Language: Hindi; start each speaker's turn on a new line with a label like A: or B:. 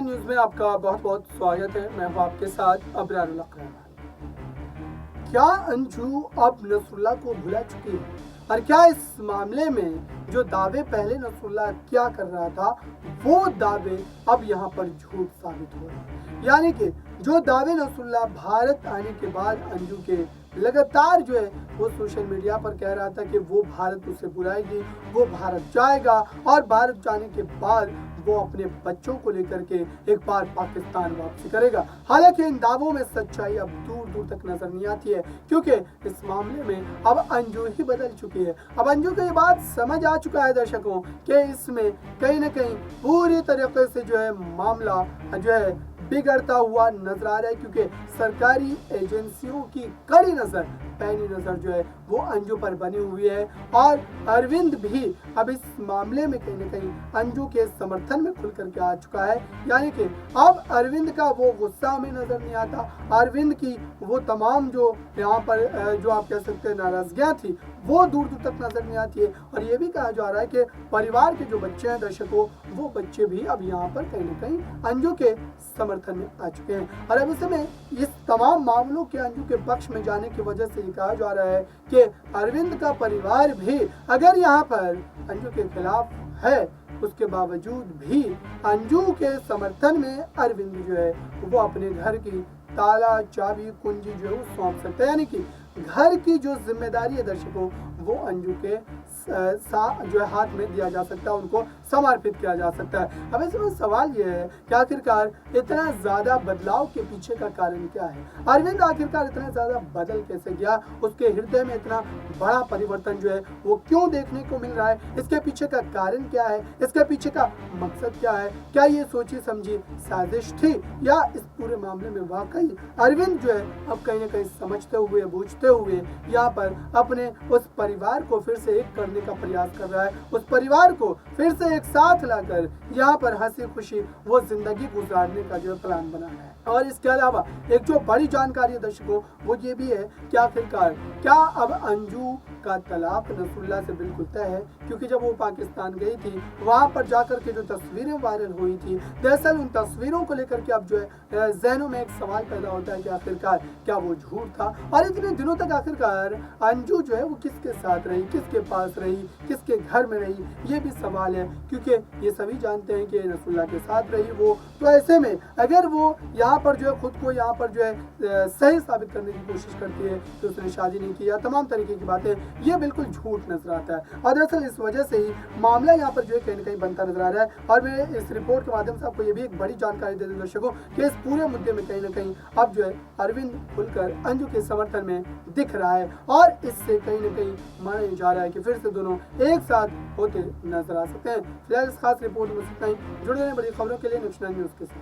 A: न्यूज़ में आपका बहुत बहुत स्वागत है। मैं हूं आपके साथ अबरारुल अकरम। क्या अंजू अब नसरुल्लाह को भुला चुकी है और क्या इस मामले में जो दावे पहले नसरुल्लाह क्या कर रहा था वो दावे अब यहाँ पर झूठ साबित हो रहे हैं। यानी कि जो दावे नसरुल्लाह भारत आने के बाद अंजू के लगातार जो है वो सोशल मीडिया पर कह रहा था कि वो भारत उसे बुलाएगी, वो भारत जाएगा और भारत जाने के बाद वो अपने बच्चों को लेकर के एक बार पाकिस्तान वापसी करेगा। हालांकि इन दावों में सच्चाई अब दूर दूर तक नजर नहीं आती है, क्योंकि इस मामले में अब अंजू ही बदल चुकी है। अब अंजू को ये बात समझ आ चुका है दर्शकों कि इसमें कहीं ना कहीं पूरी तरीके से जो है मामला जो है बिगड़ता हुआ नजर आ रहा है, क्योंकि सरकारी एजेंसियों की कड़ी नजर पैनी नजर जो है वो अंजू पर बनी हुई है और अरविंद भी अब इस मामले में कहीं ना कहीं अंजू के समर्थन में खुल करके आ चुका है। यानी कि अब अरविंद का वो गुस्सा हमें नजर नहीं आता, अरविंद की वो तमाम जो यहाँ पर जो आप कह सकते हैं नाराजगियाँ थी वो दूर दूर तक नजर नहीं आती है। और ये भी कहा जा रहा है कि परिवार के जो बच्चे हैं दर्शकों, वो बच्चे भी अब यहाँ पर कहीं ना कहीं अंजू के समर्थन में आ चुके हैं। और अब इस समय इस तमाम मामलों के अंजू के पक्ष में जाने की वजह से कहा जा रहा है कि अरविंद का परिवार भी अगर यहाँ पर अंजू के खिलाफ है, उसके बावजूद भी अंजू के समर्थन में अरविंद जो है वो अपने घर की ताला चाबी कुंजी जो है वो सौंप सकता है। यानी कि घर की जो जिम्मेदारी है दर्शकों वो अंजू के जो है हाथ में दिया जा सकता है, उनको समर्पित किया जा सकता है। अब इसमें सवाल ये है कि आखिरकार इतना ज्यादा बदलाव के पीछे का कारण क्या है? अरविंद आखिरकार इतना ज्यादा बदल कैसे गया? उसके हृदय में इतना बड़ा परिवर्तन जो है वो क्यों देखने को मिल रहा है? इसके पीछे का कारण क्या है? इसके पीछे का मकसद क्या है? क्या ये सोची समझी साजिश थी या इस पूरे मामले में वाकई अरविंद जो है अब कहीं ना कहीं समझते हुए बूझते हुए यहाँ पर अपने उस परिवार को फिर से एक करने का प्रयास कर रहा है, उस परिवार को फिर से एक साथ लाकर यहाँ पर हंसी खुशी वो जिंदगी गुजारने का जो प्लान बना है। और इसके अलावा एक जो बड़ी जानकारी है दर्शकों वो ये भी है कि आखिरकार क्या अब अंजू का तलाक नसरुल्लाह से बिल्कुल तय है? क्योंकि जब वो पाकिस्तान गई थी वहां पर जाकर के जो तस्वीरें वायरल हुई थी, दरअसल उन तस्वीरों को लेकर के अब जो है जहनों में एक सवाल पैदा होता है कि आखिरकार क्या वो झूठ था? और इतने दिनों तक आखिरकार अंजू जो है वो किसके साथ रही, किसके पास रही, किसके घर में रही, ये भी सवाल है, क्योंकि ये सभी जानते हैं कि नसरुल्लाह के साथ रही वो। तो ऐसे में अगर वो यहाँ पर जो है खुद को यहाँ पर जो है सही साबित करने की कोशिश करती है कि उसने शादी नहीं की या तमाम तरीके की बातें, ये बिल्कुल झूठ नजर आता है। और दरअसल इस वजह से ही मामला यहाँ पर जो है कहीं ना कहीं बनता नजर आ रहा है। और मैं इस रिपोर्ट के माध्यम से आपको ये भी एक बड़ी जानकारी दे दूं दर्शकों कि इस पूरे मुद्दे में कहीं ना कहीं अब जो है अरविंद खुलकर अंजू के समर्थन में दिख रहा है और इससे कहीं ना कहीं माना जा रहा है कि फिर से दोनों एक साथ होते नजर आ सकते हैं। फिलहाल इस खास रिपोर्ट में इतना ही। जुड़े रहें बड़ी खबरों के लिए न्यूज़ के साथ।